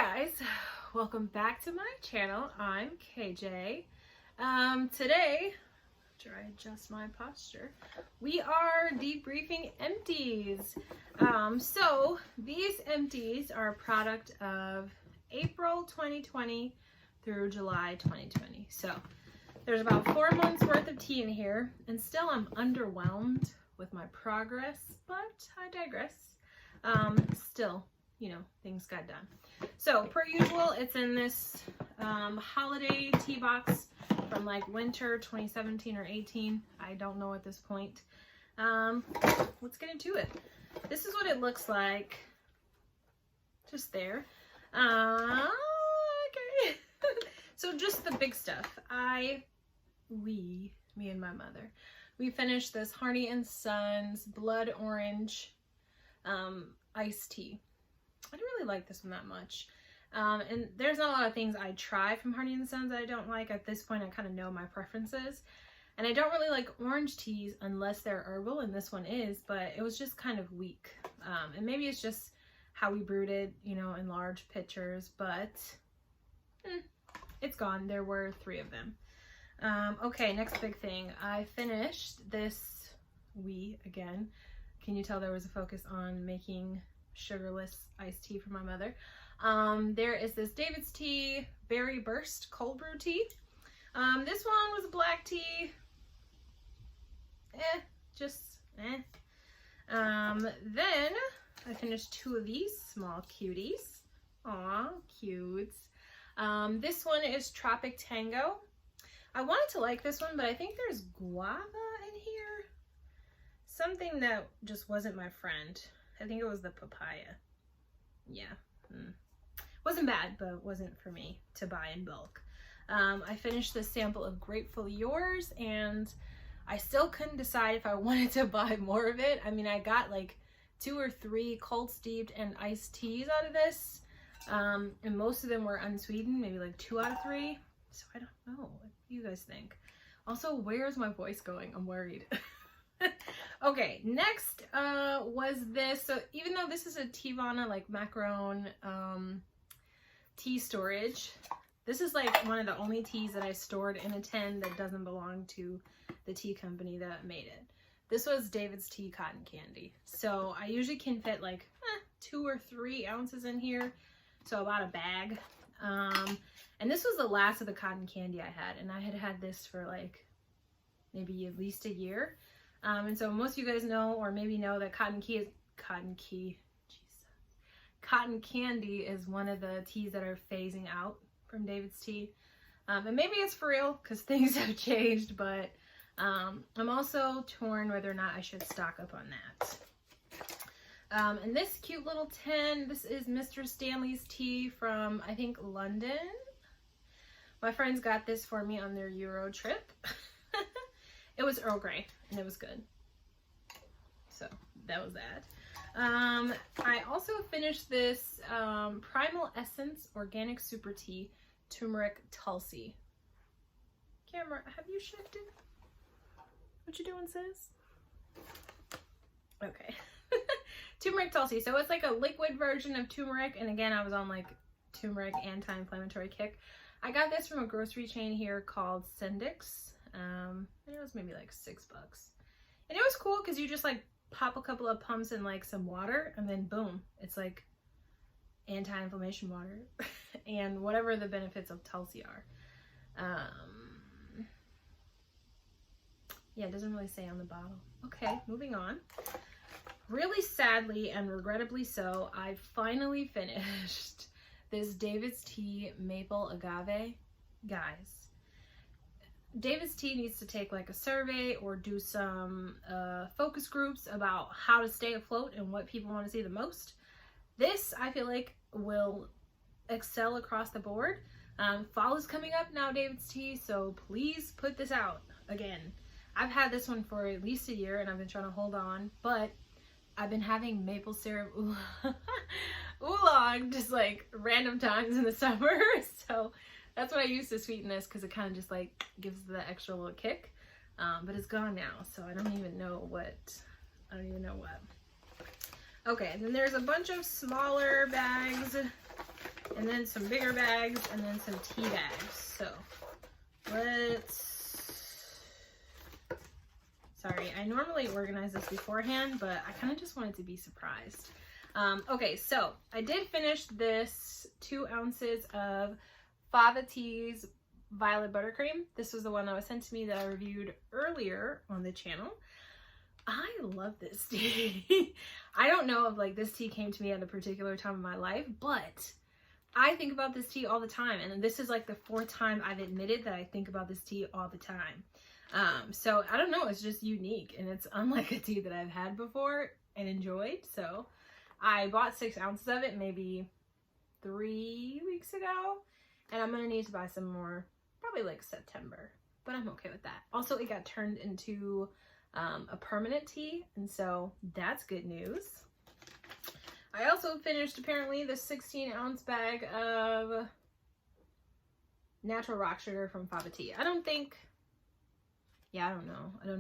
guys, welcome back to my channel. I'm KJ. Today, after I adjust my posture, we are debriefing Empties. So these Empties are a product of April 2020 through July 2020. So there's about 4 months worth of tea in here, and still I'm underwhelmed with my progress, but I digress. Still, you know, things got done. So per usual, it's in this holiday tea box from like winter 2017 or 18. I don't know at this point. Let's get into it. This is what it looks like. Just there. Okay. So just the big stuff. Me and my mother, we finished this Hardy & Sons Blood Orange iced tea. I don't really like this one that much. And there's not a lot of things I try from Hardy & Sons that I don't like. At this point, I kind of know my preferences. And I don't really like orange teas unless they're herbal, and this one is, but it was just kind of weak. And maybe it's just how we brewed it, you know, in large pitchers, but it's gone. There were 3 of them. Okay, next big thing. I finished this again. Can you tell there was a focus on making sugarless iced tea for my mother? There is this David's Tea Berry Burst cold brew tea. This one was black tea. Then I finished 2 of these small cuties. Aw, cutes. This one is Tropic Tango. I wanted to like this one, but I think there's guava in here. Something that just wasn't my friend. I think it was the papaya. Yeah. Wasn't bad, but wasn't for me to buy in bulk. I finished this sample of Grateful Yours, and I still couldn't decide if I wanted to buy more of it. I mean, I got like 2 or 3 cold steeped and iced teas out of this. And most of them were unsweetened, maybe like 2 out of 3. So I don't know. What do you guys think? Also, where's my voice going? I'm worried. Okay, next was this. So even though this is a Teavana like macaron tea storage, this is like one of the only teas that I stored in a tin that doesn't belong to the tea company that made it. This was David's Tea Cotton Candy. So I usually can fit like 2 or 3 ounces in here, so about a bag. And this was the last of the cotton candy I had, and I had had this for like maybe at least a year. And so most of you guys know, or maybe know, that cotton candy is one of the teas that are phasing out from David's Tea. And maybe it's for real because things have changed, but I'm also torn whether or not I should stock up on that. And this cute little tin, this is Mr. Stanley's tea from, I think, London. My friends got this for me on their Euro trip. It was Earl Grey, and it was good. So that was that. I also finished this Primal Essence Organic Super Tea Turmeric Tulsi. Camera, have you shifted? What you doing, sis? Okay. Turmeric Tulsi. So it's like a liquid version of turmeric, and again, I was on like turmeric anti-inflammatory kick. I got this from a grocery chain here called Sendix. It was maybe like $6. And it was cool because you just like pop a couple of pumps in like some water, and then boom, it's like anti-inflammation water and whatever the benefits of Tulsi are. Yeah, it doesn't really say on the bottle. Okay, moving on. Really sadly and regrettably so, I finally finished this David's Tea Maple Agave. Guys, David's Tea needs to take like a survey or do some focus groups about how to stay afloat and what people want to see the most. This, I feel like, will excel across the board. Fall is coming up now, David's Tea, so please put this out again. I've had this one for at least a year, and I've been trying to hold on, but I've been having maple syrup oolong just like random times in the summer, so that's what I use to sweeten this, because it kind of just like gives the extra little kick. But it's gone now, so I don't even know what. Okay, and then there's a bunch of smaller bags and then some bigger bags, and then some tea bags. So sorry, I normally organize this beforehand, but I kind of just wanted to be surprised. Okay, so I did finish this 2 ounces of Fava Tea's Violet Buttercream. This was the one that was sent to me that I reviewed earlier on the channel. I love this tea. I don't know if like this tea came to me at a particular time in my life, but I think about this tea all the time. And this is like the 4th time I've admitted that I think about this tea all the time. So I don't know, it's just unique and it's unlike a tea that I've had before and enjoyed. So I bought 6 ounces of it maybe 3 weeks ago, and I'm gonna need to buy some more, probably like September, but I'm okay with that. Also, it got turned into a permanent tea, and so that's good news. I also finished apparently the 16-ounce bag of natural rock sugar from Fava Tea. I don't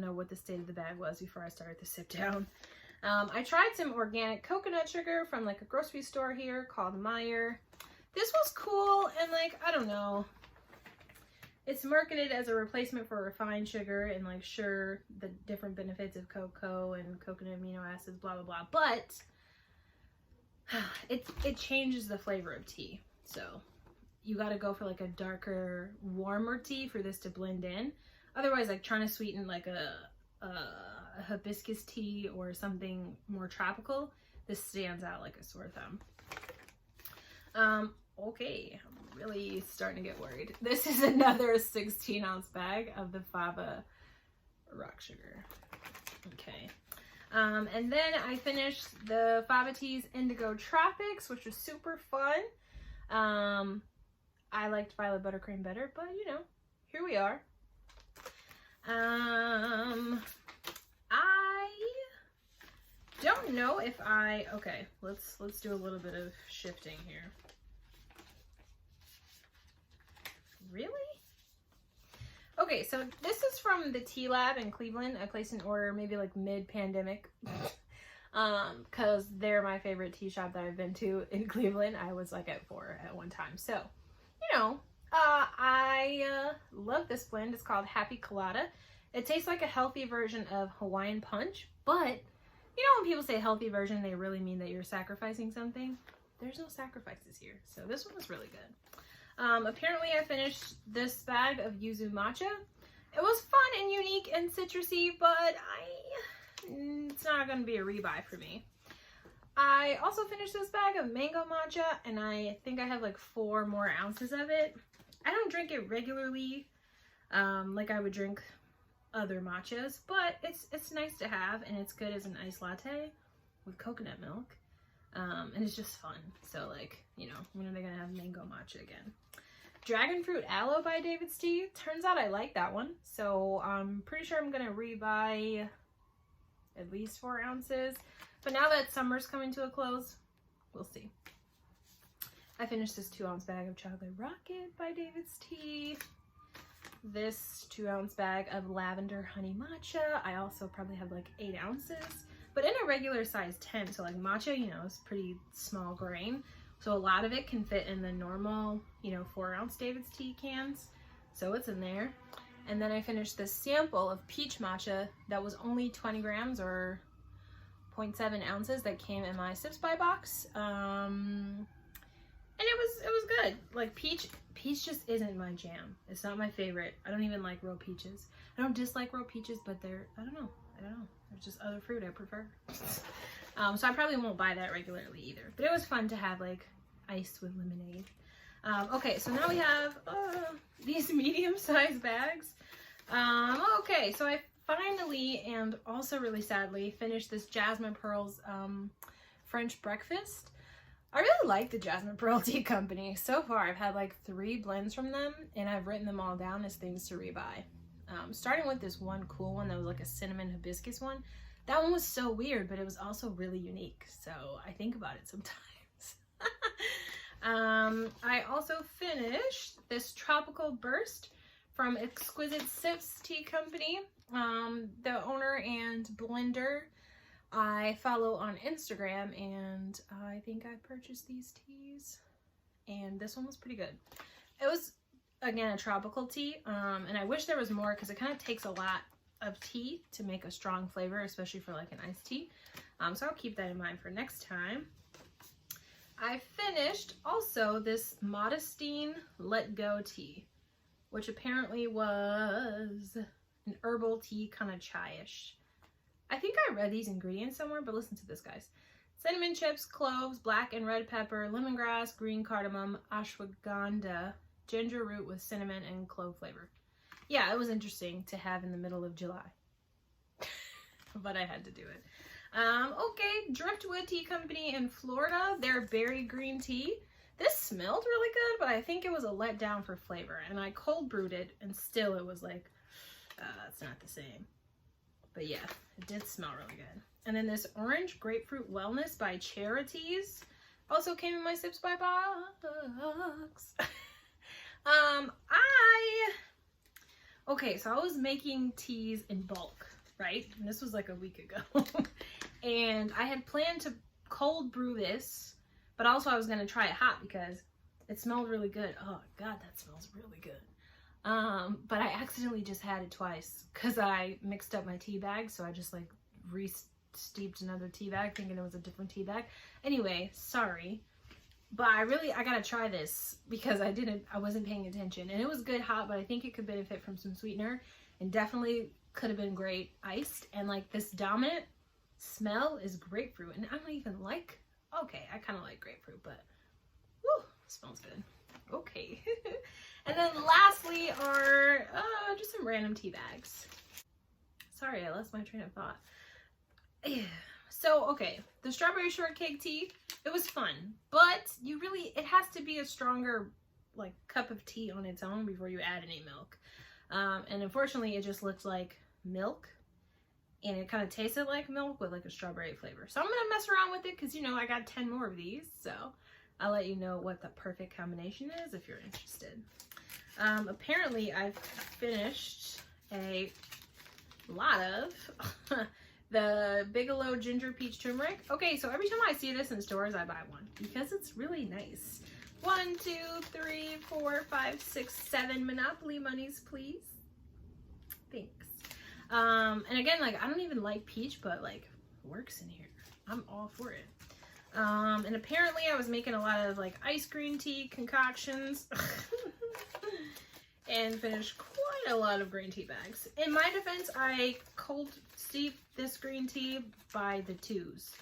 know what the state of the bag was before I started to sip down. I tried some organic coconut sugar from like a grocery store here called Meyer. This was cool, and like, I don't know. It's marketed as a replacement for refined sugar, and like, sure, the different benefits of cocoa and coconut amino acids, blah, blah, blah. But it changes the flavor of tea. So you got to go for like a darker, warmer tea for this to blend in. Otherwise, like trying to sweeten like a hibiscus tea or something more tropical, this stands out like a sore thumb. Okay, I'm really starting to get worried. This is another 16-ounce bag of the Fava rock sugar. Okay. And then I finished the Fava Tea's Indigo Tropics, which was super fun. I liked Violet Buttercream better, but you know, here we are. I don't know if okay, let's do a little bit of shifting here. Really? Okay, so this is from the Tea Lab in Cleveland. I placed an order maybe like mid-pandemic because they're my favorite tea shop that I've been to in Cleveland. I was like at 4 at one time. So, you know, I love this blend. It's called Happy Colada. It tastes like a healthy version of Hawaiian Punch, but you know when people say healthy version, they really mean that you're sacrificing something. There's no sacrifices here. So this one was really good. Apparently I finished this bag of Yuzu Matcha. It was fun and unique and citrusy, but it's not going to be a rebuy for me. I also finished this bag of Mango Matcha, and I think I have like 4 more ounces of it. I don't drink it regularly, like I would drink other matchas, but it's nice to have, and it's good as an iced latte with coconut milk. And it's just fun. So like, you know, when are they gonna have mango matcha again? Dragon Fruit Aloe by David's Tea. Turns out I like that one. So I'm pretty sure I'm gonna rebuy at least 4 ounces. But now that summer's coming to a close, we'll see. I finished this 2-ounce bag of Chocolate Rocket by David's Tea. This 2-ounce bag of Lavender Honey Matcha. I also probably have like 8 ounces. But in a regular size 10, so like matcha, you know, is pretty small grain. So a lot of it can fit in the normal, you know, 4-ounce David's Tea cans. So it's in there. And then I finished this sample of peach matcha that was only 20 grams or 0.7 ounces that came in my Sips By box. And it was good. Like peach just isn't my jam. It's not my favorite. I don't even like raw peaches. I don't dislike raw peaches, but I don't know. There's just other fruit I prefer. So I probably won't buy that regularly either. But it was fun to have like ice with lemonade. Okay, so now we have these medium-sized bags. Okay, so I finally and also really sadly finished this Jasmine Pearls French breakfast. I really like the Jasmine Pearl Tea Company. So far I've had like 3 blends from them, and I've written them all down as things to rebuy. Starting with this one cool one that was like a cinnamon hibiscus one. That one was so weird, but it was also really unique. So I think about it sometimes. I also finished this Tropical Burst from Exquisite Sips Tea Company. The owner and blender I follow on Instagram, and I think I purchased these teas and this one was pretty good. It was, again, a tropical tea, and I wish there was more because it kind of takes a lot of tea to make a strong flavor, especially for like an iced tea. So I'll keep that in mind for next time. I finished also this Modestine Let Go tea, which apparently was an herbal tea, kind of chai-ish. I think I read these ingredients somewhere, but listen to this, guys. Cinnamon chips, cloves, black and red pepper, lemongrass, green cardamom, ashwagandha, ginger root with cinnamon and clove flavor. Yeah, it was interesting to have in the middle of July, but I had to do it. Okay, Driftwood Tea Company in Florida, their berry green tea. This smelled really good, but I think it was a letdown for flavor, and I cold brewed it, and still it was like, it's not the same. But yeah, it did smell really good. And then this Orange Grapefruit Wellness by Charities also came in my Sips by box. Okay, so I was making teas in bulk, right? And this was like a week ago. And I had planned to cold brew this, but also I was going to try it hot because it smelled really good. Oh God, that smells really good. But I accidentally just had it twice because I mixed up my tea bag. So I just like re-steeped another tea bag thinking it was a different tea bag. Anyway, sorry. But I gotta try this because I wasn't paying attention. And it was good hot, but I think it could benefit from some sweetener and definitely could have been great iced. And like this dominant smell is grapefruit. And I don't even like, okay, I kind of like grapefruit, but woo, smells good. Okay. And then lastly are just some random tea bags. Sorry, I lost my train of thought. So, okay, the strawberry shortcake tea, it was fun, but it has to be a stronger like cup of tea on its own before you add any milk. And unfortunately, it just looked like milk, and it kind of tasted like milk with like a strawberry flavor. So I'm gonna mess around with it because, I got 10 more of these, so I'll let you know what the perfect combination is if you're interested. Apparently, I've finished a lot of the Bigelow Ginger Peach Turmeric. Okay, so every time I see this in stores, I buy one because it's really nice. 1, 2, 3, 4, 5, 6, 7 Monopoly monies, please. Thanks. And again, like, I don't even like peach, but like, works in here. I'm all for it. And apparently I was making a lot of like ice green tea concoctions and finished quite a lot of green tea bags. In my defense, I cold steeped this green tea by the 2s.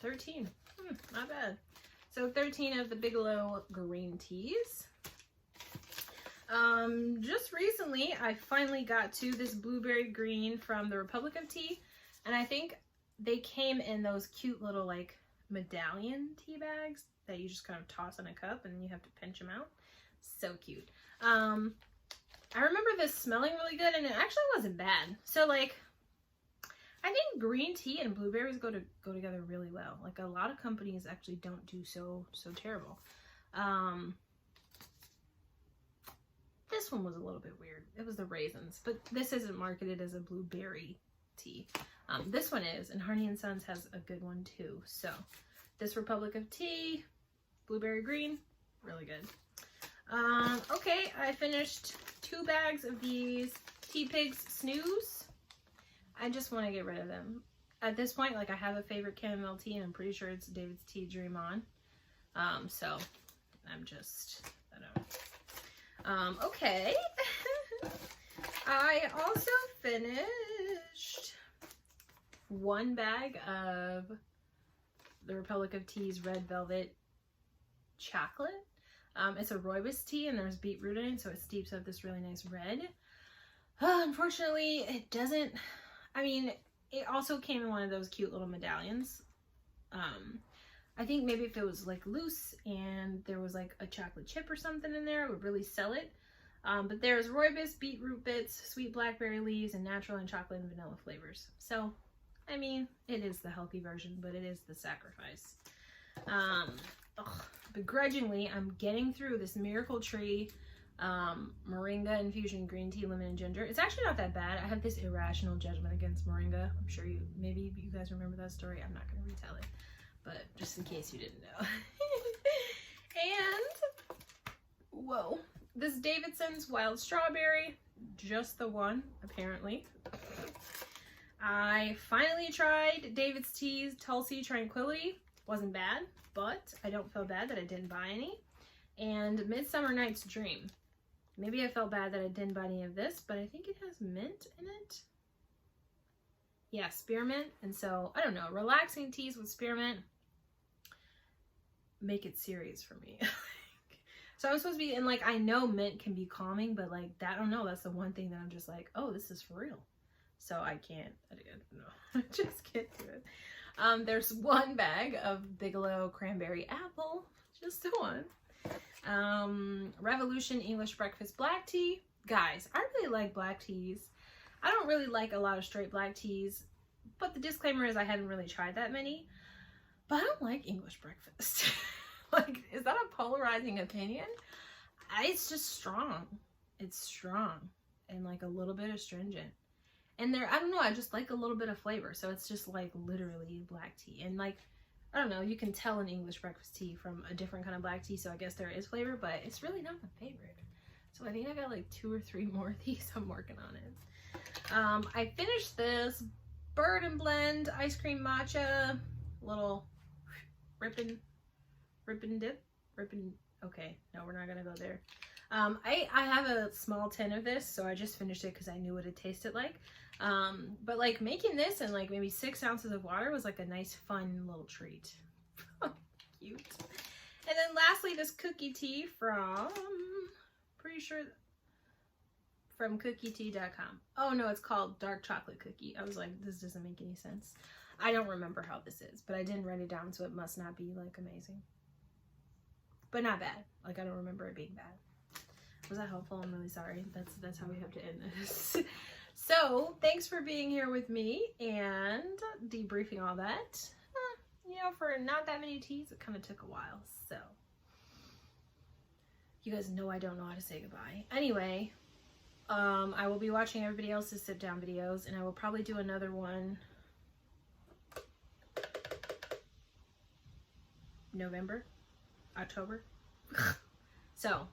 $13. Not bad. So 13 of the Bigelow green teas. Just recently, I finally got to this blueberry green from the Republic of Tea, and I think they came in those cute little like medallion tea bags that you just kind of toss in a cup and you have to pinch them out. So cute. I remember this smelling really good, and it actually wasn't bad. So like, I think green tea and blueberries go together really well. Like, a lot of companies actually don't do so terrible. This one was a little bit weird. It was the raisins, but this isn't marketed as a blueberry tea. This one is, and Harney & Sons has a good one too. So this Republic of Tea, blueberry green, really good. Okay, I finished 2 bags of these Tea Pigs Snooze. I just want to get rid of them. At this point, like, I have a favorite chamomile tea, and I'm pretty sure it's David's Tea Dream On. So I'm just, I don't know. Okay. I also finished 1 bag of the Republic of Tea's Red Velvet Chocolate. It's a rooibos tea, and there's beetroot in it, so it steeps up this really nice red. Unfortunately, it doesn't, I mean, it also came in one of those cute little medallions. I think maybe if it was like loose and there was like a chocolate chip or something in there, it would really sell it. But there's rooibos, beetroot bits, sweet blackberry leaves, and natural and chocolate and vanilla flavors. So, I mean, it is the healthy version, but it is the sacrifice. Begrudgingly, I'm getting through this Miracle Tree Moringa infusion green tea, lemon and ginger. It's actually not that bad. I have this irrational judgment against moringa. I'm sure maybe you guys remember that story. I'm not going to retell it, but just in case you didn't know. And whoa, this Davidson's wild strawberry, just the one apparently. I finally tried David's Tea's Tulsi Tranquility. Wasn't bad, but I don't feel bad that I didn't buy any. And Midsummer Night's Dream. Maybe I felt bad that I didn't buy any of this, but I think it has mint in it. Yeah, spearmint. And so, I don't know, relaxing teas with spearmint make it serious for me. So I'm supposed to be, and like, I know mint can be calming, but like, I don't know, that's the one thing that I'm just like, oh, this is for real. So I don't know, I just can't do it. There's one bag of Bigelow Cranberry Apple, just the one. Revolution English Breakfast Black Tea. Guys, I really like black teas. I don't really like a lot of straight black teas, but the disclaimer is I haven't really tried that many. But I don't like English breakfast. Like, is that a polarizing opinion? It's just strong. It's strong and like a little bit astringent. And I don't know, I just like a little bit of flavor. So it's just like literally black tea. And like, I don't know, you can tell an English breakfast tea from a different kind of black tea, so I guess there is flavor, but it's really not my favorite. So I think I got like 2 or 3 more of these. I'm working on it. I finished this Bird and Blend ice cream matcha, little rippin' dip, okay, no, we're not gonna go there. I have a small tin of this, so I just finished it because I knew what it tasted like. But like making this and like maybe 6 ounces of water was like a nice fun little treat. Cute. And then lastly, this cookie tea from, pretty sure, from cookietea.com. Oh no, it's called dark chocolate cookie. I was like, this doesn't make any sense. I don't remember how this is, but I didn't write it down, so it must not be like amazing. But not bad. Like, I don't remember it being bad. Was that helpful? I'm really sorry. That's how we have to end this. So, thanks for being here with me and debriefing all that. You know, for not that many teas, it kind of took a while. So, you guys know I don't know how to say goodbye. Anyway, I will be watching everybody else's sit down videos, and I will probably do another one November, October. So,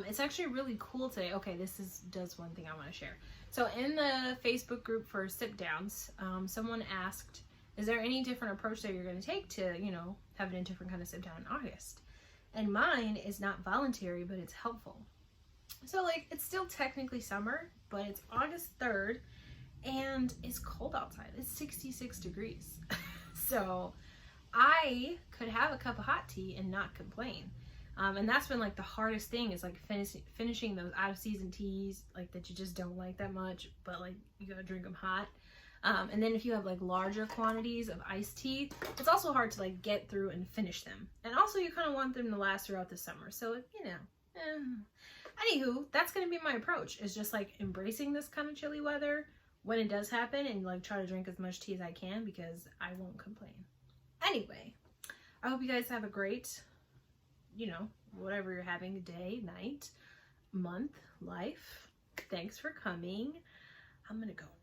it's actually really cool today. Okay, does one thing I want to share. So in the Facebook group for sit downs, someone asked, is there any different approach that you're going to take to, you know, having a different kind of sit down in August? And mine is not voluntary, but it's helpful. So like, it's still technically summer, but it's August 3rd and it's cold outside. It's 66 degrees. So I could have a cup of hot tea and not complain. And that's been like the hardest thing, is like finishing those out of season teas, like that you just don't like that much, but like you gotta drink them hot. And then if you have like larger quantities of iced tea, it's also hard to like get through and finish them. And also you kind of want them to last throughout the summer. So, you know, anywho, that's gonna be my approach, is just like embracing this kind of chilly weather when it does happen, and like try to drink as much tea as I can, because I won't complain. Anyway, I hope you guys have a great, you know, whatever you're having, day, night, month, life. Thanks for coming. I'm gonna go now.